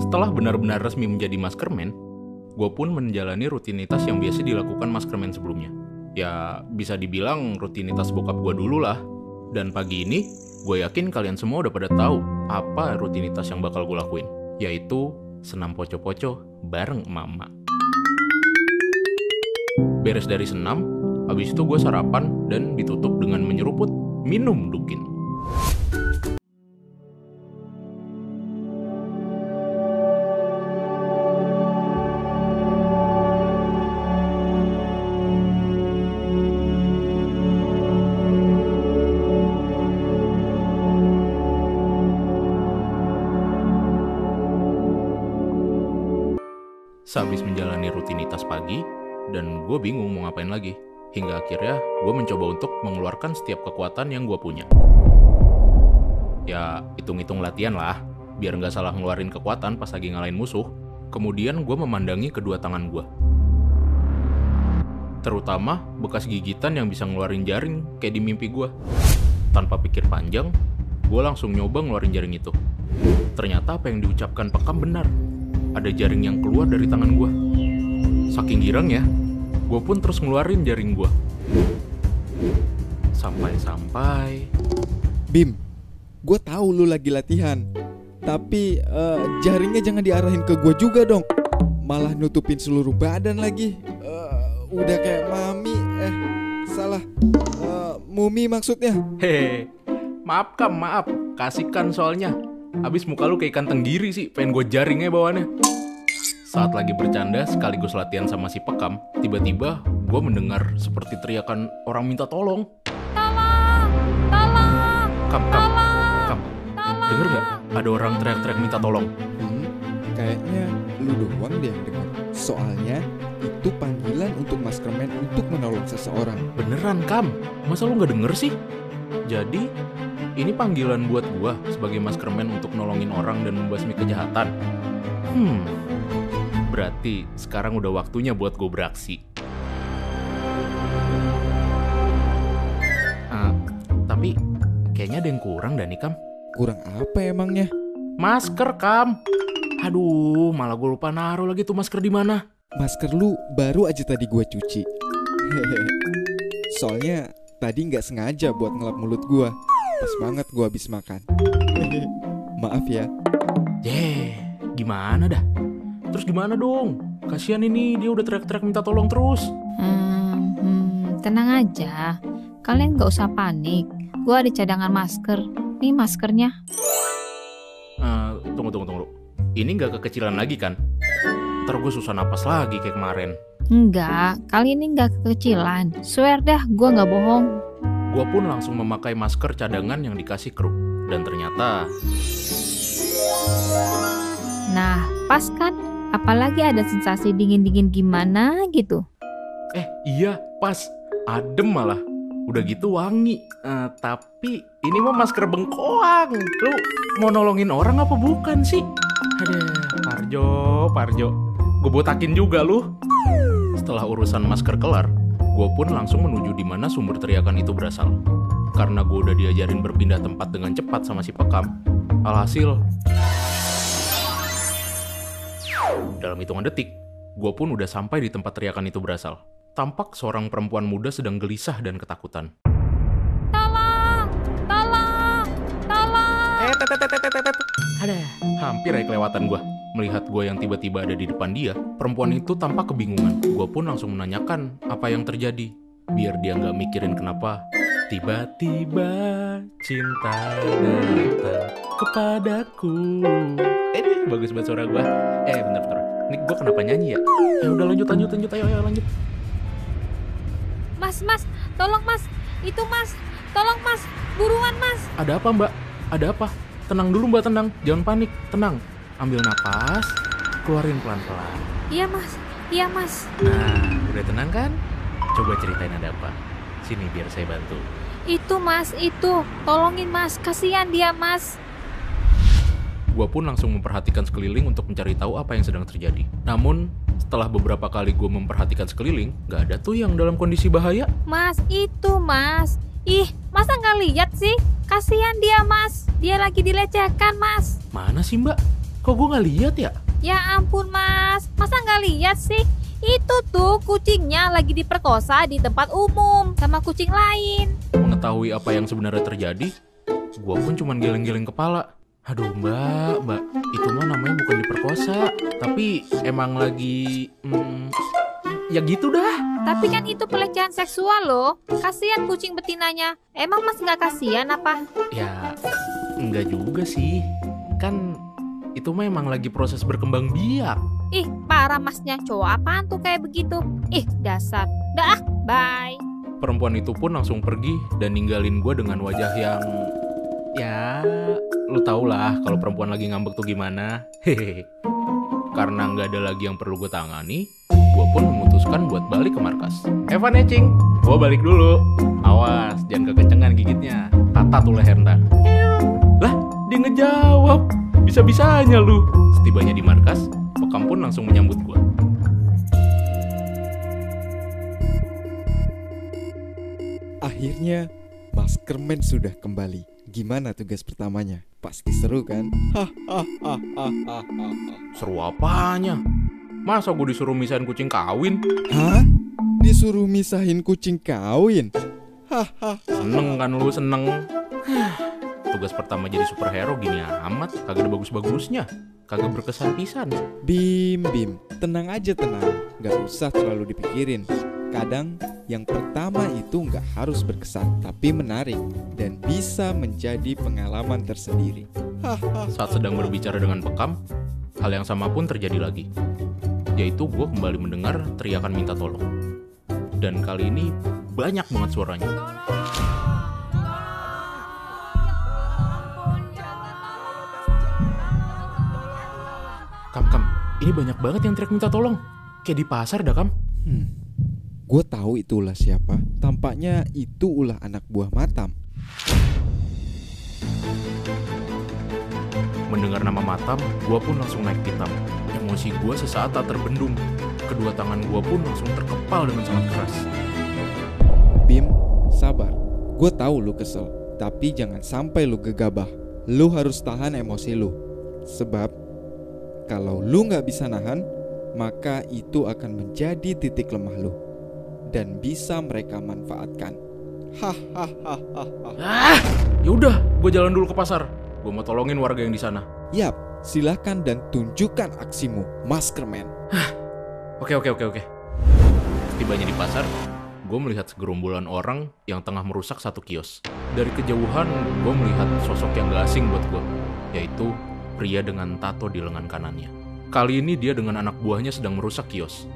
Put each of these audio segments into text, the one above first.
Setelah benar-benar resmi menjadi maskerman, gue pun menjalani rutinitas yang biasa dilakukan maskerman sebelumnya. Ya, bisa dibilang rutinitas bokap gue dulu lah. Dan pagi ini, gue yakin kalian semua udah pada tahu apa rutinitas yang bakal gue lakuin. Yaitu senam poco-poco bareng emak-emak. Beres dari senam, habis itu gue sarapan dan ditutup dengan menyeruput minum Dukin. Sehabis menjalani rutinitas pagi, dan gue bingung mau ngapain lagi. Hingga akhirnya gue mencoba untuk mengeluarkan setiap kekuatan yang gue punya. Ya, hitung-hitung latihan lah, biar nggak salah ngeluarin kekuatan pas lagi ngalahin musuh. Kemudian gue memandangi kedua tangan gue. Terutama bekas gigitan yang bisa ngeluarin jaring kayak di mimpi gue. Tanpa pikir panjang, gue langsung nyoba ngeluarin jaring itu. Ternyata apa yang diucapkan Pekam benar. Ada jaring yang keluar dari tangan gue. Saking girangnya, gue pun terus ngeluarin jaring gue. Sampai-sampai... Bim, gue tahu lu lagi latihan. Tapi jaringnya jangan diarahin ke gue juga dong. Malah nutupin seluruh badan lagi. Udah kayak mami. Salah. Mumi maksudnya. Hehe, maaf Kam, maaf. Kasihkan soalnya. Habis muka lu kayak ikan tenggiri sih, pengen gue jaringnya bawaannya. Saat lagi bercanda sekaligus latihan sama si Pekam, tiba-tiba gue mendengar seperti teriakan orang minta tolong. Tolong! Tolong! Kam, Tolong! denger gak? Ada orang teriak-teriak minta tolong. Kayaknya lu doang deh yang denger. Soalnya itu panggilan untuk maskerman untuk menolong seseorang. Beneran Kam, masa lu gak denger sih? Jadi, ini panggilan buat gua sebagai maskerman untuk nolongin orang dan membasmi kejahatan. Berarti sekarang udah waktunya buat gua beraksi. Tapi kayaknya ada yang kurang dah nih Kam. Kurang apa emangnya? Masker Kam. Aduh, malah gua lupa naruh lagi tuh masker di mana. Masker lu baru aja tadi gue cuci. Soalnya tadi nggak sengaja buat ngelap mulut gue. Pas banget gue habis makan. Maaf ya. Gimana dah? Terus gimana dong? Kasihan ini, dia udah teriak-teriak minta tolong terus. Tenang aja. Kalian gak usah panik. Gue ada cadangan masker. Nih maskernya. Tunggu. Ini gak kekecilan lagi kan? Ntar gue susah napas lagi kayak kemarin. Enggak, kali ini gak kekecilan. Swear dah, gue gak bohong. Gue pun langsung memakai masker cadangan yang dikasih kru. Dan ternyata... Nah, pas kan? Apalagi ada sensasi dingin-dingin gimana gitu. Iya, pas. Adem malah. Udah gitu wangi. Tapi ini mah masker bengkoang. Lu mau nolongin orang apa bukan sih? Aduh, Parjo. Gue botakin juga lu. Setelah urusan masker kelar, gue pun langsung menuju di mana sumber teriakan itu berasal. Karena gue udah diajarin berpindah tempat dengan cepat sama si Pekam. Alhasil, dalam hitungan detik, gue pun udah sampai di tempat teriakan itu berasal. Tampak seorang perempuan muda sedang gelisah dan ketakutan. Tolong! Tolong! Tolong! Hampir aja kelewatan gue. Melihat gue yang tiba-tiba ada di depan dia, perempuan itu tampak kebingungan. Gue pun langsung menanyakan apa yang terjadi. Biar dia nggak mikirin kenapa. Tiba-tiba cinta datang kepadaku. Bagus banget suara gue. Bentar. Ini gue kenapa nyanyi ya? Udah lanjut. Ayo lanjut. Mas, tolong mas. Itu mas. Tolong mas. Buruan mas. Ada apa mbak? Ada apa? Tenang dulu mbak, tenang. Jangan panik, tenang. Ambil napas, keluarin pelan-pelan. Iya mas. Nah, udah tenang kan? Coba ceritain ada apa. Sini biar saya bantu. Itu mas, itu. Tolongin mas, kasihan dia mas. Gua pun langsung memperhatikan sekeliling untuk mencari tahu apa yang sedang terjadi. Namun, setelah beberapa kali gue memperhatikan sekeliling, gak ada tuh yang dalam kondisi bahaya. Mas, itu mas. Ih, masa gak lihat sih? Kasihan dia mas. Dia lagi dilecehkan mas. Mana sih mbak? Kok gue nggak lihat ya? Ya ampun mas, masa nggak lihat sih? Itu tuh kucingnya lagi diperkosa di tempat umum sama kucing lain. Mengetahui apa yang sebenarnya terjadi, gue pun cuman geleng-geleng kepala. Aduh mbak, itu mah namanya bukan diperkosa, tapi emang lagi, ya gitu dah. Tapi kan itu pelecehan seksual loh. Kasihan kucing betinanya. Emang mas nggak kasihan apa? Ya, enggak juga sih. Kan itu mah emang lagi proses berkembang biak. Ih, parah masnya. Cowok apaan tuh kayak begitu? Ih, dasar. Dah, bye. Perempuan itu pun langsung pergi dan ninggalin gue dengan wajah yang, ya, lu tau lah kalau perempuan lagi ngambek tuh gimana. Hehehe. Karena nggak ada lagi yang perlu gue tangani, gue pun memutuskan buat balik ke markas. Evan Ecing, gue balik dulu. Awas, jangan kekencengan gigitnya. Patah tuh leher ntar. Lah, dia ngejawab. Bisa-bisanya lu. Setibanya di markas, Bekam pun langsung menyambut gue. Akhirnya Maskerman sudah kembali. Gimana tugas pertamanya? Pasti seru kan? Seru apanya? Masa gue disuruh misahin kucing kawin? Hah? Disuruh misahin kucing kawin? Seneng kan lu, seneng. Tugas pertama jadi superhero gini amat. Kagak ada bagus-bagusnya. Kagak berkesan pisan. Bim, tenang aja tenang. Gak usah terlalu dipikirin. Kadang yang pertama itu nggak harus berkesan, tapi menarik dan bisa menjadi pengalaman tersendiri. Saat sedang berbicara dengan Bekam, hal yang sama pun terjadi lagi. Yaitu gue kembali mendengar teriakan minta tolong. Dan kali ini banyak banget suaranya. Kam, ini banyak banget yang teriak minta tolong. Kayak di pasar dah, Kam. Gue tahu itu ulah siapa. Tampaknya itu ulah anak buah Matam. Mendengar nama Matam, gue pun langsung naik pitam. Emosi gue sesaat tak terbendung. Kedua tangan gue pun langsung terkepal dengan sangat keras. Bim, sabar. Gue tahu lu kesel, tapi jangan sampai lu gegabah. Lu harus tahan emosi lu. Sebab kalau lu gak bisa nahan, maka itu akan menjadi titik lemah lu dan bisa mereka manfaatkan. Yaudah, gue jalan dulu ke pasar. Gue mau tolongin warga yang di sana. Yap, silakan dan tunjukkan aksimu, Maskerman. Oke. Setibanya di pasar, gue melihat segerombolan orang yang tengah merusak satu kios. Dari kejauhan, gue melihat sosok yang gak asing buat gue, yaitu pria dengan tato di lengan kanannya. Kali ini dia dengan anak buahnya sedang merusak kios.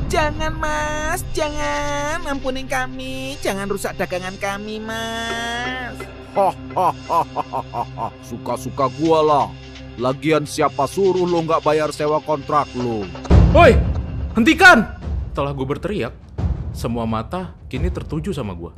Jangan mas, jangan, ampunin kami, jangan rusak dagangan kami mas. Suka-suka gua lah. Lagian siapa suruh lo nggak bayar sewa kontrak lo? Woi, hentikan! Setelah gue berteriak, semua mata kini tertuju sama gue.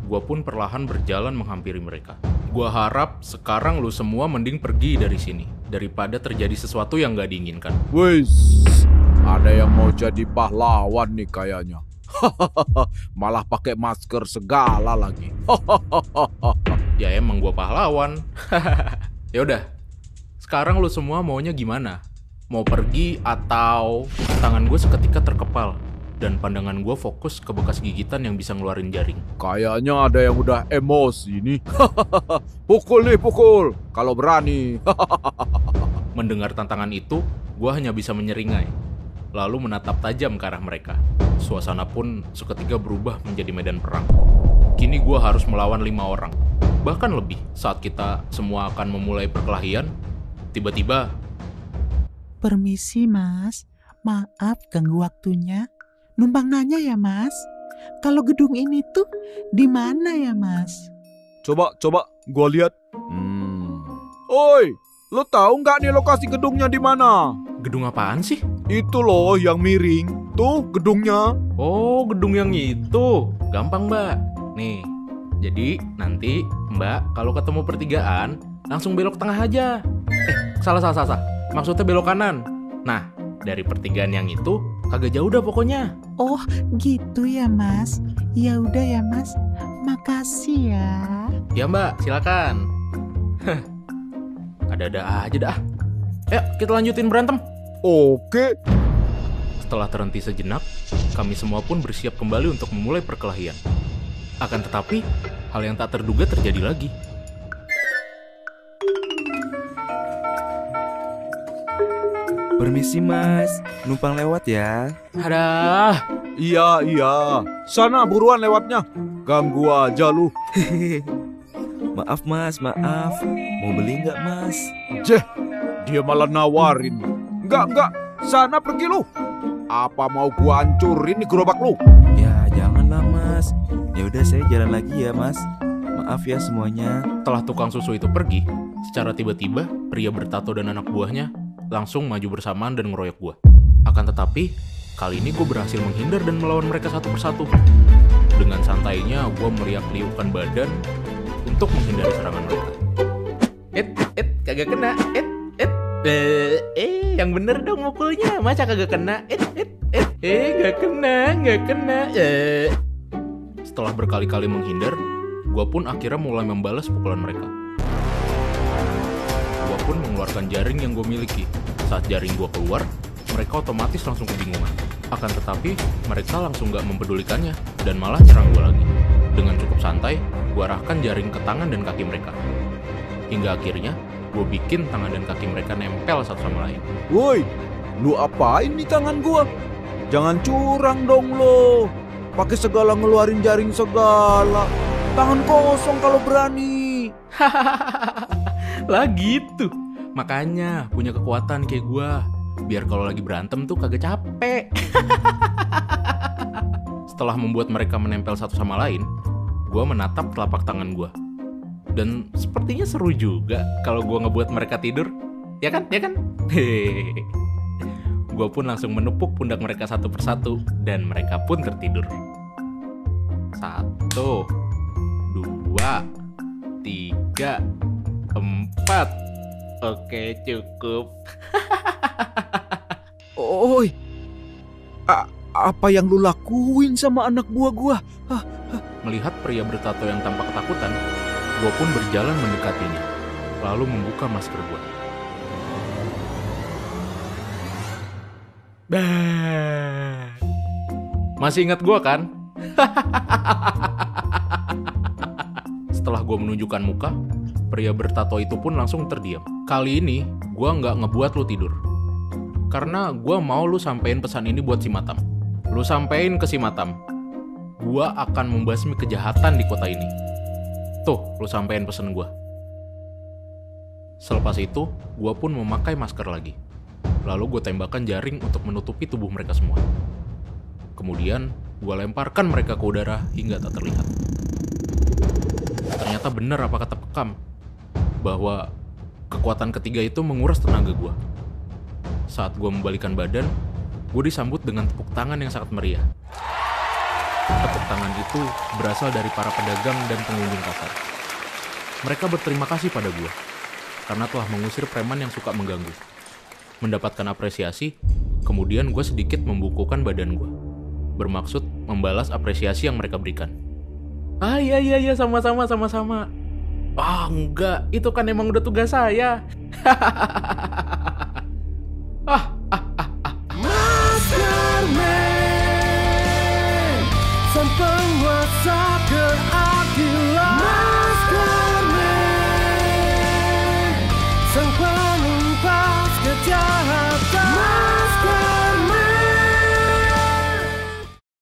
Gue pun perlahan berjalan menghampiri mereka. Gue harap sekarang lu semua mending pergi dari sini daripada terjadi sesuatu yang gak diinginkan. Wis, ada yang mau jadi pahlawan nih kayaknya. Malah pakai masker segala lagi. Ya emang gue pahlawan. Yaudah, sekarang lu semua maunya gimana? Mau pergi atau... Tangan gue seketika terkepal dan pandangan gue fokus ke bekas gigitan yang bisa ngeluarin jaring. Kayaknya ada yang udah emosi nih. Pukul nih, pukul. Kalau berani. Mendengar tantangan itu, gue hanya bisa menyeringai. Lalu menatap tajam ke arah mereka. Suasana pun seketika berubah menjadi medan perang. Kini gue harus melawan 5 orang. Bahkan lebih saat kita semua akan memulai perkelahian. Tiba-tiba... Permisi mas, maaf ganggu waktunya. Numpang nanya ya mas, kalau gedung ini tuh di mana ya mas? Coba gua lihat. Oi, lo tahu nggak nih lokasi gedungnya di mana? Gedung apaan sih? Itu loh yang miring. Tuh gedungnya. Oh, gedung yang itu. Gampang, Mbak. Nih, jadi nanti Mbak kalau ketemu pertigaan langsung belok tengah aja. Salah. Maksudnya belok kanan. Nah, dari pertigaan yang itu kagak jauh dah pokoknya. Oh, gitu ya mas. Ya udah ya mas. Makasih ya. Ya Mbak, silakan. Ada-ada aja dah. Ayo kita lanjutin berantem. Oke. Setelah terhenti sejenak, kami semua pun bersiap kembali untuk memulai perkelahian. Akan tetapi, hal yang tak terduga terjadi lagi. Permisi mas, numpang lewat ya. Adah, Iya. Sana buruan lewatnya. Ganggu aja lu. Maaf mas, maaf. Mau beli nggak mas? Jeh, dia malah nawarin. Enggak. Sana pergi lu. Apa mau gua hancurin nih gerobak lu? Ya janganlah mas. Ya udah saya jalan lagi ya mas. Maaf ya semuanya. setelah tukang susu itu pergi, secara tiba-tiba pria bertato dan anak buahnya langsung maju bersamaan dan ngeroyok gua. Akan tetapi, kali ini gue berhasil menghindar dan melawan mereka satu persatu. Dengan santainya, gue meriak-liukan badan untuk menghindari serangan mereka. Kagak kena. Yang bener dong mukulnya. Masa kagak kena? Gak kena. Setelah berkali-kali menghindar, gue pun akhirnya mulai membalas pukulan mereka. Gue pun mengeluarkan jaring yang gue miliki. Saat jaring gue keluar, mereka otomatis langsung kebingungan. Akan tetapi, mereka langsung gak mempedulikannya dan malah nyerang gue lagi. Dengan cukup santai, gue arahkan jaring ke tangan dan kaki mereka. Hingga akhirnya, gue bikin tangan dan kaki mereka nempel satu sama lain. Woi, lu apain di tangan gua? Jangan curang dong lo. Pakai segala ngeluarin jaring segala. Tangan kosong kalau berani. Lah gitu. Makanya punya kekuatan kayak gue. Biar kalau lagi berantem tuh kagak capek. Setelah membuat mereka menempel satu sama lain, gue menatap telapak tangan gue. Dan sepertinya seru juga kalau gue ngebuat mereka tidur. Ya kan? Hehehe. Gue pun langsung menepuk pundak mereka satu persatu dan mereka pun tertidur. 1, 2, 3, 4. Oke, cukup. Oi, apa yang lu lakuin sama anak buah gua? Melihat pria bertato yang tampak ketakutan, gue pun berjalan mendekatinya, lalu membuka masker gue. Masih ingat gue kan? Setelah gue menunjukkan muka, pria bertato itu pun langsung terdiam. Kali ini, gue nggak ngebuat lu tidur. Karena gue mau lu sampein pesan ini buat si Matam. Lu sampein ke si Matam. Gue akan membasmi kejahatan di kota ini. Tuh, lu sampein pesan gue. Selepas itu, gue pun memakai masker lagi. Lalu gue tembakkan jaring untuk menutupi tubuh mereka semua. Kemudian, gue lemparkan mereka ke udara hingga tak terlihat. Ternyata benar apa kata Pekam, bahwa kekuatan ketiga itu menguras tenaga gue. Saat gue membalikan badan, gue disambut dengan tepuk tangan yang sangat meriah. Tepuk tangan itu berasal dari para pedagang dan pengunjung pasar. Mereka berterima kasih pada gue, karena telah mengusir preman yang suka mengganggu. Mendapatkan apresiasi, kemudian gue sedikit membungkukkan badan gue, bermaksud membalas apresiasi yang mereka berikan. Iya, sama-sama. Enggak, itu kan emang udah tugas saya.